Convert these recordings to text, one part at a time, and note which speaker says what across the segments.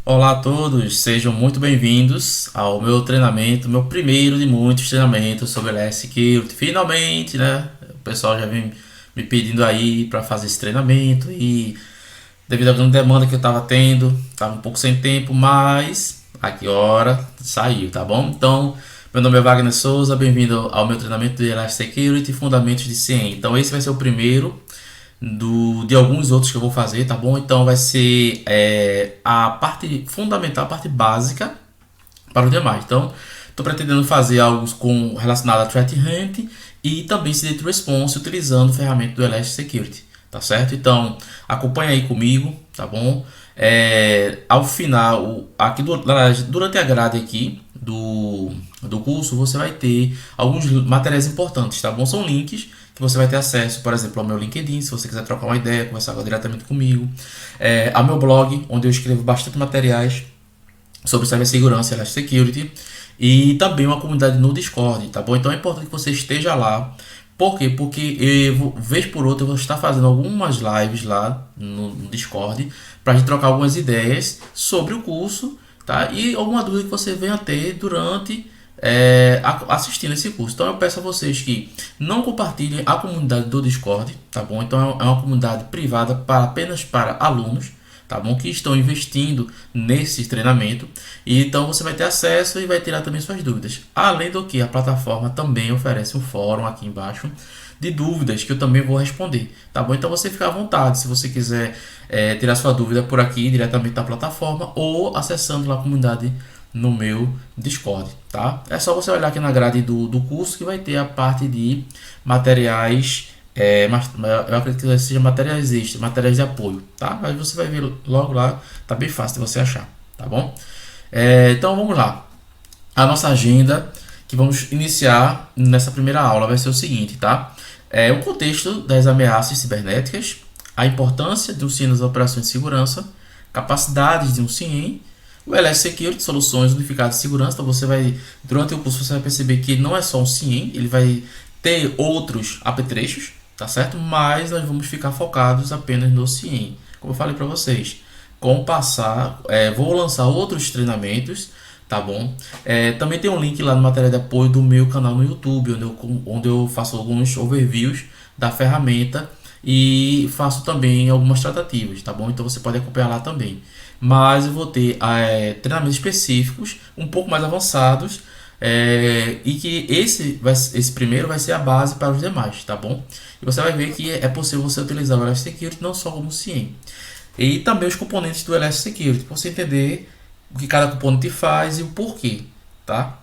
Speaker 1: Olá a todos, sejam muito bem-vindos ao meu treinamento, meu primeiro de muitos treinamentos sobre LS Security. Finalmente, né? O pessoal já vem me pedindo aí para fazer esse treinamento e devido à grande demanda que eu estava tendo, estava um pouco sem tempo, mas aqui hora saiu, tá bom? Então, meu nome é Wagner Souza, bem-vindo ao meu treinamento de LS Security e Fundamentos de CIEM. Então, esse vai ser o primeiro de alguns outros que eu vou fazer, tá bom? Então vai ser a parte fundamental, a parte básica para os demais. Então, estou pretendendo fazer algo relacionado a Threat Hunt e também Incident Response utilizando o ferramenta do Elastic Security, tá certo? Então, acompanha aí comigo, tá bom? Ao final, aqui durante a grade aqui do curso, você vai ter alguns materiais importantes, tá bom? São links que você vai ter acesso, por exemplo, ao meu LinkedIn, se você quiser trocar uma ideia, conversar diretamente comigo, ao meu blog, onde eu escrevo bastante materiais sobre cibersegurança e Elastic Security, e também uma comunidade no Discord, tá bom? Então é importante que você esteja lá. Por quê? Porque vez por outra eu vou estar fazendo algumas lives lá no Discord para a gente trocar algumas ideias sobre o curso, tá? E alguma dúvida que você venha ter durante assistindo esse curso. Então eu peço a vocês que não compartilhem a comunidade do Discord, tá bom? Então é uma comunidade privada apenas para alunos, tá bom? Que estão investindo nesse treinamento, e então você vai ter acesso e vai tirar também suas dúvidas. Além do que a plataforma também oferece um fórum aqui embaixo de dúvidas que eu também vou responder, tá bom? Então você fica à vontade se você quiser tirar sua dúvida por aqui diretamente da plataforma ou acessando lá a comunidade no meu Discord, tá? É só você olhar aqui na grade do curso que vai ter a parte de materiais, eu acredito que seja materiais extras, materiais de apoio, tá? Aí você vai ver logo lá, tá bem fácil de você achar, tá bom? Então vamos lá. A nossa agenda que vamos iniciar nessa primeira aula vai ser o seguinte, tá? O contexto das ameaças cibernéticas, a importância de um CIEM nas operações de segurança, capacidades de um CIEM, o LS Security, soluções unificadas de segurança. Então você vai, durante o curso, você vai perceber que não é só um CIEM, ele vai ter outros apetrechos, tá certo? Mas nós vamos ficar focados apenas no CIEM. Como eu falei para vocês, vou lançar outros treinamentos, tá bom? Também tem um link lá no material de apoio do meu canal no YouTube, onde eu faço alguns overviews da ferramenta e faço também algumas tratativas, tá bom? Então você pode acompanhar lá também. Mas eu vou ter treinamentos específicos, um pouco mais avançados, e que esse primeiro vai ser a base para os demais, tá bom? E você vai ver que é possível você utilizar o Elastic Security não só como CIEM. E também os componentes do Elastic Security, para você entender o que cada componente faz e o porquê, tá?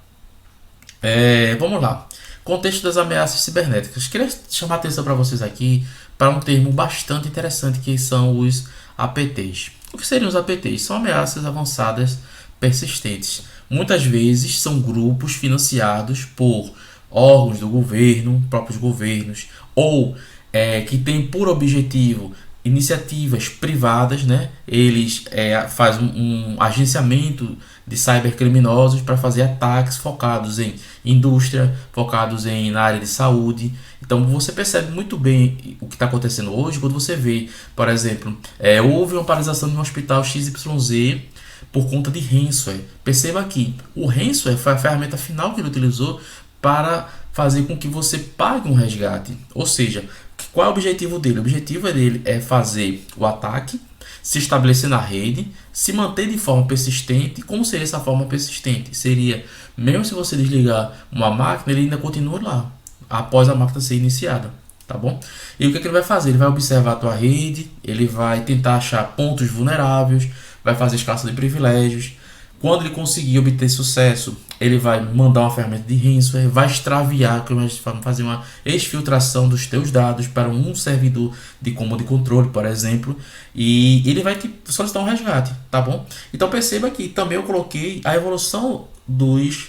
Speaker 1: Vamos lá. Contexto das ameaças cibernéticas. Queria chamar a atenção para vocês aqui para um termo bastante interessante que são os APTs. O que seriam os APTs? São ameaças avançadas persistentes. Muitas vezes são grupos financiados por órgãos do governo, próprios governos, ou que têm por objetivo iniciativas privadas, né? Eles fazem um agenciamento de cybercriminosos para fazer ataques focados em indústria, focados na área de saúde. Então você percebe muito bem o que está acontecendo hoje quando você vê, por exemplo, houve uma paralisação de um hospital XYZ por conta de ransomware. Perceba que o ransomware foi a ferramenta final que ele utilizou para fazer com que você pague um resgate. Ou seja, qual é o objetivo dele? O objetivo dele é fazer o ataque, se estabelecer na rede, se manter de forma persistente. Como seria essa forma persistente? Seria, mesmo se você desligar uma máquina, ele ainda continua lá, após a máquina ser iniciada, tá bom? E o que ele vai fazer? Ele vai observar a tua rede, ele vai tentar achar pontos vulneráveis, vai fazer escala de privilégios. Quando ele conseguir obter sucesso, ele vai mandar uma ferramenta de ransomware, vai extraviar, fazer uma exfiltração dos teus dados para um servidor de comando e controle, por exemplo, e ele vai te solicitar um resgate, tá bom? Então perceba que também eu coloquei a evolução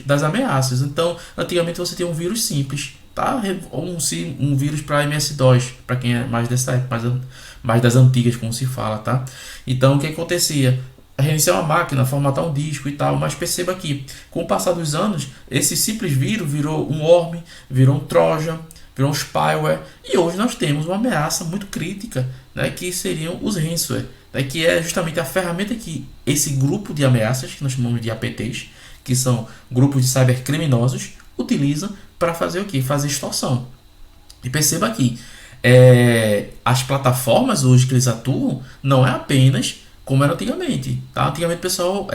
Speaker 1: das ameaças. Então, antigamente você tinha um vírus simples, tá? Um vírus para MS-DOS, para quem é mais dessa época, mais das antigas, como se fala, tá? Então, o que acontecia? Reiniciar uma máquina, formatar um disco e tal, mas perceba que com o passar dos anos, esse simples vírus virou um worm, virou um trojan, virou um spyware, e hoje nós temos uma ameaça muito crítica, né, que seriam os ransomware, né, que é justamente a ferramenta que esse grupo de ameaças, que nós chamamos de APTs, que são grupos de cybercriminosos, utilizam para fazer o quê? Fazer extorsão. E perceba aqui, as plataformas hoje que eles atuam não é apenas como era antigamente, tá? Antigamente o pessoal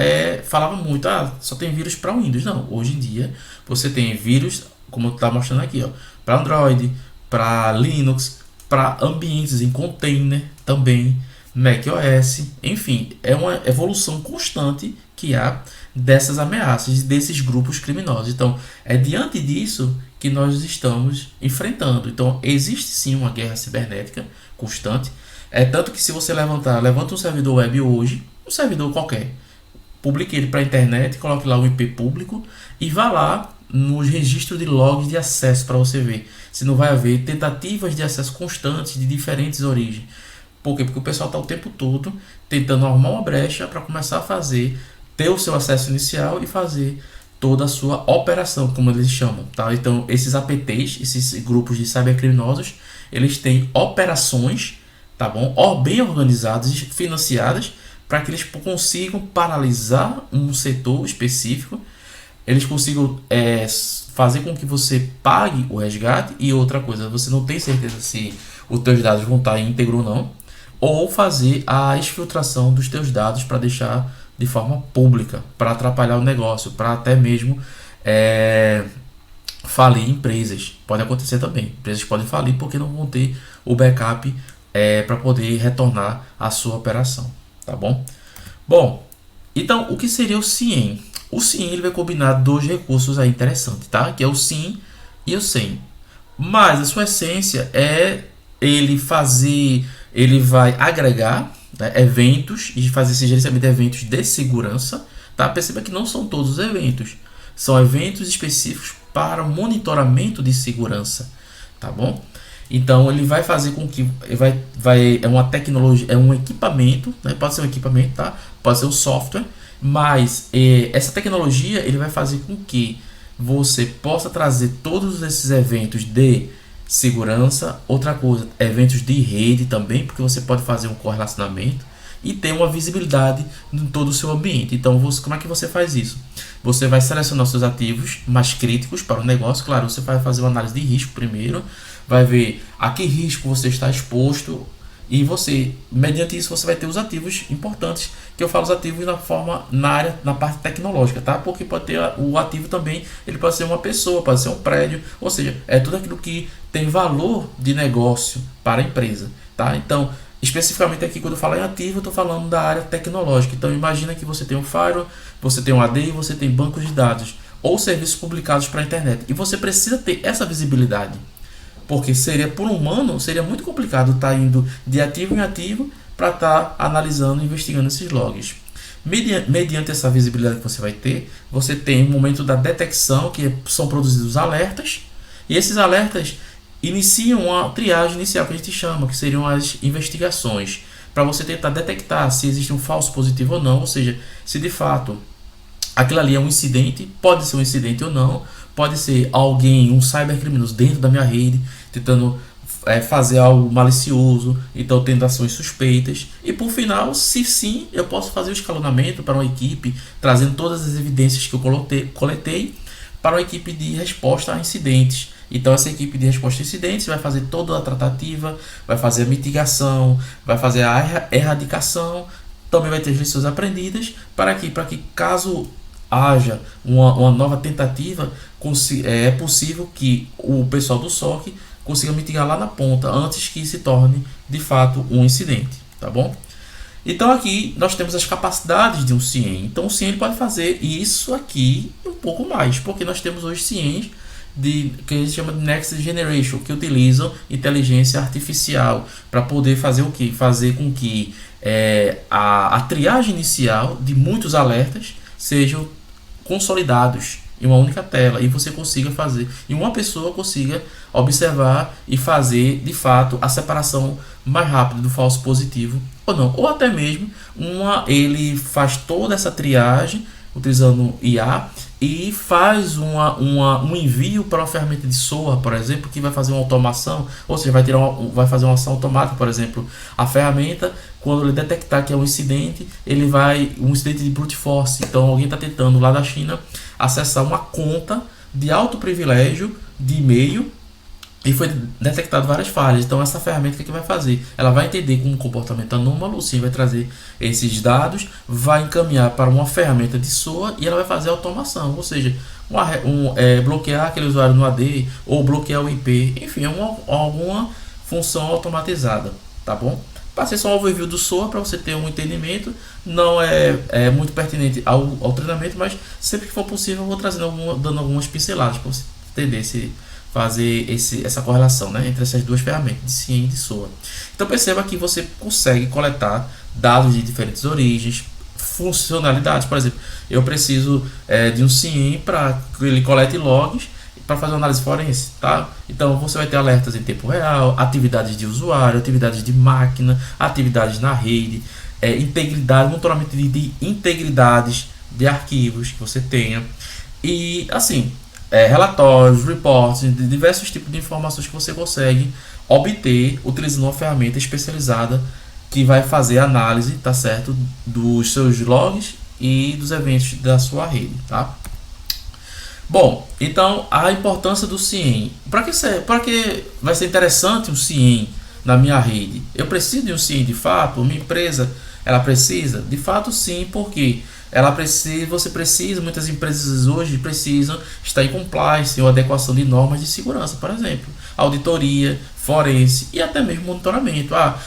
Speaker 1: falava muito, só tem vírus para Windows. Não, hoje em dia você tem vírus, como está mostrando aqui, para Android, para Linux, para ambientes em container também, macOS, enfim, é uma evolução constante que há dessas ameaças, desses grupos criminosos. Então, é diante disso que nós estamos enfrentando. Então, existe sim uma guerra cibernética constante. É tanto que se você levanta um servidor web hoje, um servidor qualquer, publique ele para a internet, coloque lá o IP público e vá lá nos registros de logs de acesso para você ver se não vai haver tentativas de acesso constantes de diferentes origens. Por quê? Porque o pessoal está o tempo todo tentando arrumar uma brecha para começar a ter o seu acesso inicial e fazer toda a sua operação, como eles chamam, tá? Então, esses APTs, esses grupos de cybercriminosos, eles têm operações, tá bom? Bem organizadas e financiadas para que eles consigam paralisar um setor específico, eles consigam fazer com que você pague o resgate e outra coisa, você não tem certeza se os teus dados vão estar íntegro ou não, ou fazer a exfiltração dos teus dados para deixar de forma pública, para atrapalhar o negócio, para até mesmo falir empresas. Pode acontecer também. Empresas podem falir porque não vão ter o backup para poder retornar a sua operação. Tá bom? Bom, então o que seria o SIEM? O SIEM ele vai combinar dois recursos aí interessantes, tá? Que é o SIM e o SEM. Mas a sua essência é ele vai agregar, né, eventos e fazer esse gerenciamento de eventos de segurança, tá? Perceba que não são todos os eventos, são eventos específicos para o monitoramento de segurança, tá bom? Então ele vai fazer com que é uma tecnologia, é um equipamento, né? Pode ser um equipamento, tá? Pode ser um software, mas essa tecnologia ele vai fazer com que você possa trazer todos esses eventos de segurança, outra coisa, eventos de rede também, porque você pode fazer um correlacionamento e ter uma visibilidade em todo o seu ambiente. Então, como é que você faz isso? Você vai selecionar os seus ativos mais críticos para o negócio. Claro, você vai fazer uma análise de risco primeiro, vai ver a que risco você está exposto e você, mediante isso, você vai ter os ativos importantes, que eu falo os ativos na parte tecnológica, tá? Porque pode ter o ativo também, ele pode ser uma pessoa, pode ser um prédio, ou seja, é tudo aquilo que tem valor de negócio para a empresa, tá? Então, especificamente aqui, quando eu falo em ativo, eu estou falando da área tecnológica. Então, imagina que você tem um firewall, você tem um AD, você tem bancos de dados ou serviços publicados para a internet. E você precisa ter essa visibilidade. Porque por um humano, seria muito complicado estar indo de ativo em ativo para estar analisando e investigando esses logs. Mediante essa visibilidade que você vai ter, você tem um momento da detecção, que são produzidos alertas. E esses alertas iniciam a triagem inicial, que a gente chama, que seriam as investigações, para você tentar detectar se existe um falso positivo ou não, ou seja, se de fato aquilo ali é um incidente, pode ser um incidente ou não, pode ser alguém, um cybercriminoso dentro da minha rede, tentando fazer algo malicioso, então tendo ações suspeitas. E por final, se sim, eu posso fazer o escalonamento para uma equipe, trazendo todas as evidências que eu coletei para uma equipe de resposta a incidentes. Então essa equipe de resposta a incidentes vai fazer toda a tratativa, vai fazer a mitigação, vai fazer a erradicação, também vai ter as lições aprendidas, para que caso haja uma nova tentativa, é possível que o pessoal do SOC consiga mitigar lá na ponta, antes que se torne de fato um incidente, tá bom? Então aqui nós temos as capacidades de um CIEM. Então o CIEM pode fazer isso aqui um pouco mais, porque nós temos hoje CIEMs que a gente chama de Next Generation, que utilizam inteligência artificial para poder fazer o que? Fazer com que a triagem inicial de muitos alertas sejam consolidados em uma única tela e você consiga fazer, e uma pessoa consiga observar e fazer de fato a separação mais rápida do falso positivo ou não, ou até mesmo ele faz toda essa triagem utilizando IA e faz um envio para uma ferramenta de SOA, por exemplo, que vai fazer uma automação, ou seja, vai fazer uma ação automática, por exemplo, a ferramenta, quando ele detectar que é um incidente, um incidente de brute force, então alguém está tentando lá da China acessar uma conta de alto privilégio de e-mail, e foi detectado várias falhas. Então essa ferramenta, o que vai fazer? Ela vai entender como um comportamento anômalo, sim, vai trazer esses dados, vai encaminhar para uma ferramenta de SOA e ela vai fazer a automação, ou seja, bloquear aquele usuário no AD ou bloquear o IP, enfim, alguma função automatizada, tá bom? Passei só um overview do SOA para você ter um entendimento, não é muito pertinente ao treinamento, mas sempre que for possível eu vou dando algumas pinceladas para você entender fazer essa correlação, né, entre essas duas ferramentas, de CIEM e de SOA. Então perceba que você consegue coletar dados de diferentes origens, funcionalidades. Por exemplo, eu preciso de um CIEM para que ele colete logs para fazer uma análise forense, tá? Então você vai ter alertas em tempo real, atividades de usuário, atividades de máquina, atividades na rede, integridade, monitoramento de integridades de arquivos que você tenha, e assim, relatórios, reports, de diversos tipos de informações que você consegue obter utilizando uma ferramenta especializada que vai fazer a análise, tá certo, dos seus logs e dos eventos da sua rede, tá? Bom, então a importância do CIEM. Para que vai ser interessante um CIEM na minha rede? Eu preciso de um CIEM de fato? Minha empresa, ela precisa? De fato sim, porque você precisa, muitas empresas hoje precisam estar em compliance ou adequação de normas de segurança, por exemplo, auditoria, forense e até mesmo monitoramento. A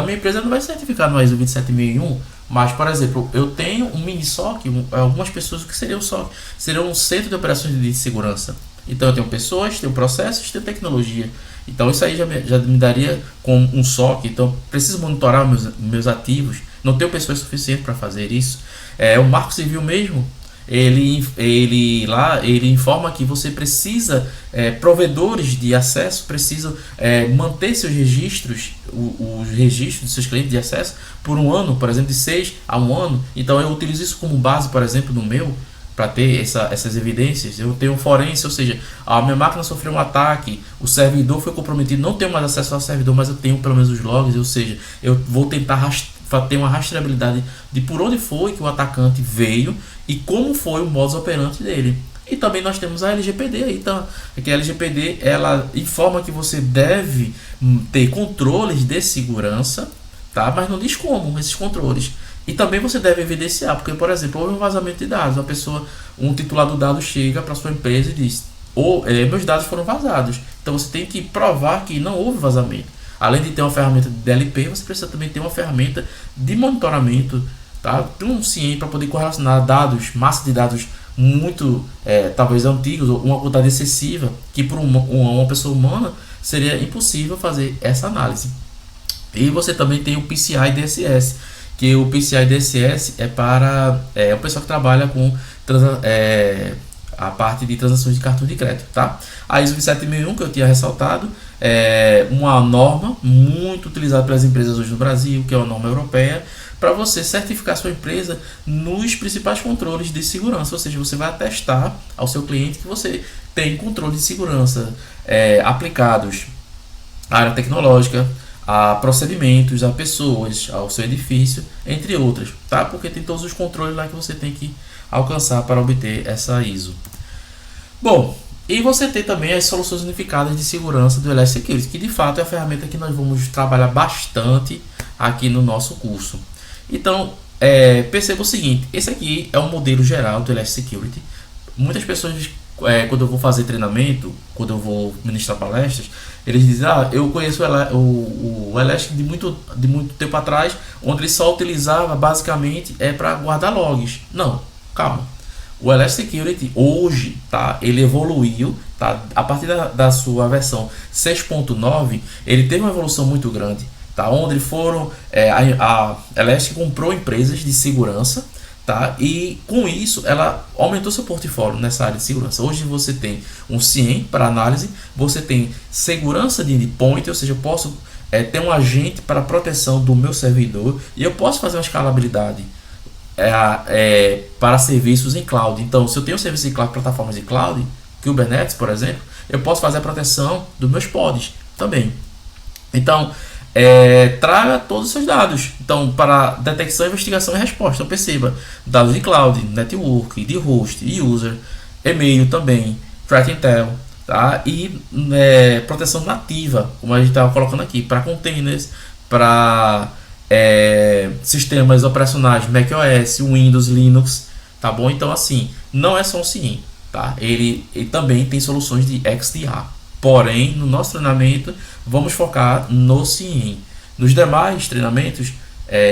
Speaker 1: minha empresa não vai certificar no ISO 27001, mas, por exemplo, eu tenho um mini SOC, algumas pessoas que seriam SOC, seriam um centro de operações de segurança. Então eu tenho pessoas, tenho processos, tenho tecnologia. Então isso aí já me daria como um SOC. Então preciso monitorar meus ativos. Não tenho pessoas suficientes para fazer isso. O Marco Civil mesmo, ele informa que você precisa, provedores de acesso precisam manter seus registros, os registros dos seus clientes de acesso por um ano, por exemplo, de 6 a 1 ano. Então eu utilizo isso como base, por exemplo, no meu, para ter essas evidências. Eu tenho um forense, ou seja, a minha máquina sofreu um ataque, o servidor foi comprometido, não tenho mais acesso ao servidor, mas eu tenho pelo menos os logs, ou seja, eu vou tentar ter uma rastreabilidade de por onde foi que o atacante veio e como foi o modus operandi dele. E também nós temos a LGPD aí, tá? Que a LGPD, ela informa que você deve ter controles de segurança, tá? Mas não diz como esses controles. E também você deve evidenciar, porque, por exemplo, houve um vazamento de dados, um titular do dado chega para sua empresa e diz: meus dados foram vazados. Então você tem que provar que não houve vazamento. Além de ter uma ferramenta de DLP, você precisa também ter uma ferramenta de monitoramento, tá? Tem um CIEM para poder correlacionar dados, massa de dados muito, talvez antigos, ou uma quantidade excessiva, que por uma pessoa humana seria impossível fazer essa análise. E você também tem o PCI DSS, que o PCI DSS é para o pessoal que trabalha com a parte de transações de cartão de crédito, tá? A ISO 27001, que eu tinha ressaltado, é uma norma muito utilizada pelas empresas hoje no Brasil, que é uma norma europeia, para você certificar sua empresa nos principais controles de segurança, ou seja, você vai atestar ao seu cliente que você tem controle de segurança aplicados à área tecnológica, a procedimentos, a pessoas, ao seu edifício, entre outras, tá? Porque tem todos os controles lá que você tem que alcançar para obter essa ISO. Bom, e você tem também as soluções unificadas de segurança do Elastic Security, que de fato é a ferramenta que nós vamos trabalhar bastante aqui no nosso curso. Então, perceba o seguinte: esse aqui é um modelo geral do Elastic Security. Muitas pessoas, quando eu vou fazer treinamento, quando eu vou ministrar palestras, eles dizem: eu conheço o Elastic de muito tempo atrás, onde ele só utilizava basicamente para guardar logs. Não, calma. O Elastic Security hoje, tá, ele evoluiu, tá, a partir da sua versão 6.9, ele teve uma evolução muito grande, tá, onde foram a Elastic comprou empresas de segurança, tá, e com isso ela aumentou seu portfólio nessa área de segurança. Hoje você tem um CIEM para análise, você tem segurança de endpoint, ou seja, eu posso ter um agente para proteção do meu servidor e eu posso fazer uma escalabilidade para serviços em cloud. Então, se eu tenho serviço em cloud, plataformas de cloud, Kubernetes, por exemplo, eu posso fazer a proteção dos meus pods também. Então, traga todos os seus dados. Então, para detecção, investigação e resposta. Então, perceba, dados de cloud, network, de host, user, e-mail também, threat intel, tá? E proteção nativa, como a gente estava colocando aqui, para containers, para sistemas operacionais macOS, Windows, Linux, tá bom? Então, assim, não é só um CIEM, tá? Ele também tem soluções de XDR. Porém, no nosso treinamento, vamos focar no CIEM. Nos demais treinamentos,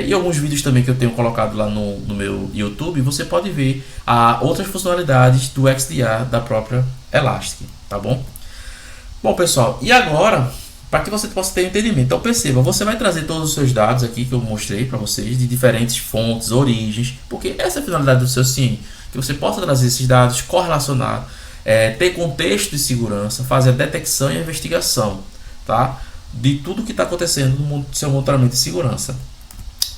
Speaker 1: e alguns vídeos também que eu tenho colocado lá no meu YouTube, você pode ver outras funcionalidades do XDR da própria Elastic, tá bom? Bom, pessoal, e agora, para que você possa ter entendimento, então perceba, você vai trazer todos os seus dados aqui que eu mostrei para vocês, de diferentes fontes, origens, porque essa é a finalidade do seu CIEM, que você possa trazer esses dados, correlacionar, ter contexto de segurança, fazer a detecção e a investigação, tá? De tudo que está acontecendo no seu monitoramento de segurança.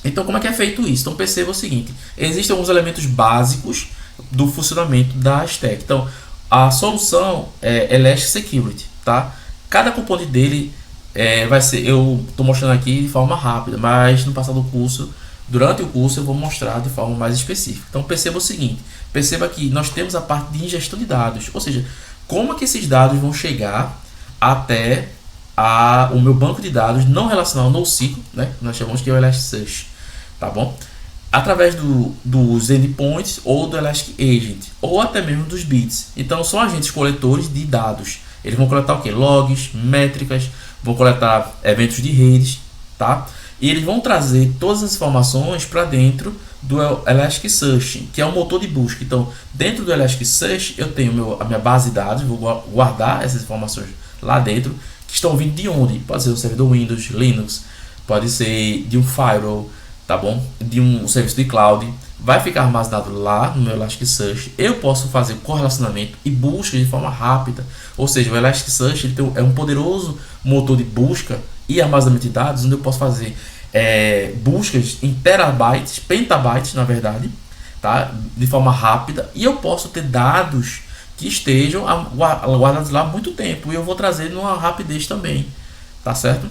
Speaker 1: Então, como é que é feito isso? Então, perceba o seguinte, existem alguns elementos básicos do funcionamento da stack. Então, a solução é Elastic Security, tá? Cada componente dele vai ser, eu estou mostrando aqui de forma rápida, mas no passado do curso, durante o curso, eu vou mostrar de forma mais específica. Então, perceba o seguinte, perceba que nós temos a parte de ingestão de dados, ou seja, como é que esses dados vão chegar até o meu banco de dados não relacional NoSQL, né? Nós chamamos que é o Elasticsearch, tá bom? Através dos endpoints ou do Elastic Agent, ou até mesmo dos bits. Então, são agentes coletores de dados. Eles vão coletar o que? Logs, métricas, vão coletar eventos de redes, tá? E eles vão trazer todas as informações para dentro do Elasticsearch, que é um motor de busca. Então, dentro do Elasticsearch, eu tenho a minha base de dados, vou guardar essas informações lá dentro, que estão vindo de onde? Pode ser um servidor Windows, Linux, pode ser de um firewall, tá bom? De um serviço de cloud, vai ficar armazenado lá no meu Elasticsearch. Eu posso fazer correlacionamento e busca de forma rápida, ou seja, o Elasticsearch é um poderoso motor de busca e armazenamento de dados, onde eu posso fazer buscas em terabytes, petabytes na verdade, tá? De forma rápida, e eu posso ter dados que estejam guardados lá há muito tempo, e eu vou trazer numa rapidez também, tá certo?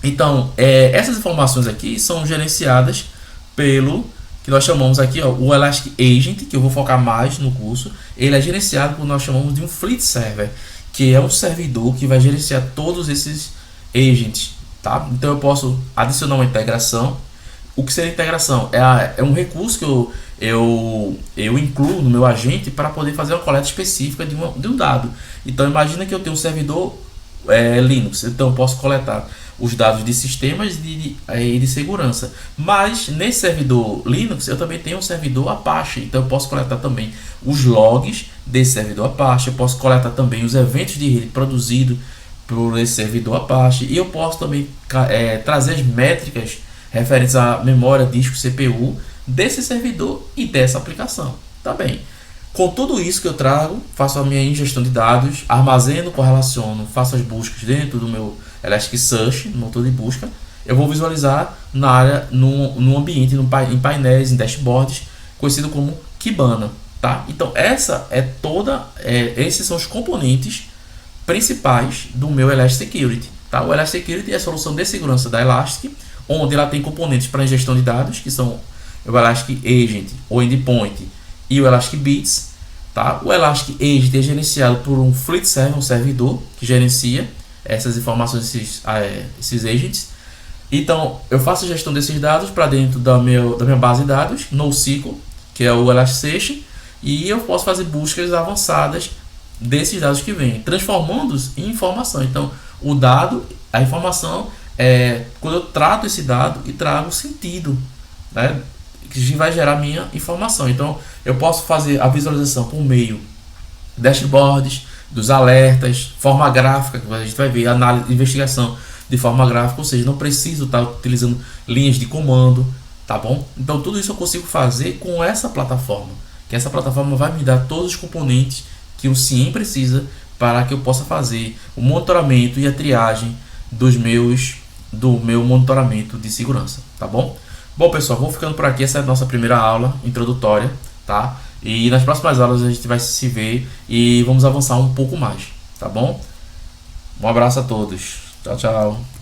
Speaker 1: Então, essas informações aqui são gerenciadas pelo que nós chamamos aqui, ó, o Elastic Agent, que eu vou focar mais no curso. Ele é gerenciado por nós chamamos de um Fleet Server, que é um servidor que vai gerenciar todos esses agents, tá? Então eu posso adicionar uma integração. O que seria integração? É um recurso que eu incluo no meu agente para poder fazer uma coleta específica de um dado. Então imagina que eu tenho um servidor Linux, então eu posso coletar os dados de sistemas e de segurança, mas nesse servidor Linux eu também tenho um servidor Apache, então eu posso coletar também os logs desse servidor Apache, eu posso coletar também os eventos de rede produzidos por esse servidor Apache, e eu posso também trazer as métricas referentes à memória, disco, CPU desse servidor e dessa aplicação. Tá bem. Com tudo isso que eu trago, faço a minha ingestão de dados, armazeno, correlaciono, faço as buscas dentro do meu Elasticsearch, no motor de busca. Eu vou visualizar na área, no ambiente, em painéis, em dashboards, conhecido como Kibana, tá? Então esses são os componentes principais do meu Elastic Security, tá? O Elastic Security é a solução de segurança da Elastic, onde ela tem componentes para ingestão de dados, que são o Elastic Agent, o Endpoint e o Elastic Bits, tá? O Elastic Agent é gerenciado por um Fleet Server, um servidor que gerencia essas informações, esses agents. Então eu faço a gestão desses dados para dentro da minha base de dados, NoSQL, que é o Elasticsearch, e eu posso fazer buscas avançadas desses dados que vêm, transformando-os em informação. Então o dado, a informação, quando eu trato esse dado e trago sentido, né, que vai gerar minha informação. Então eu posso fazer a visualização por meio de dashboards, dos alertas, forma gráfica, que a gente vai ver, análise, investigação de forma gráfica, ou seja, não preciso estar utilizando linhas de comando, tá bom? Então tudo isso eu consigo fazer com essa plataforma, que essa plataforma vai me dar todos os componentes que o CIEM precisa para que eu possa fazer o monitoramento e a triagem do meu monitoramento de segurança, tá bom? Bom, pessoal, vou ficando por aqui. Essa é a nossa primeira aula introdutória, tá? E nas próximas aulas a gente vai se ver e vamos avançar um pouco mais, tá bom? Um abraço a todos. Tchau, tchau.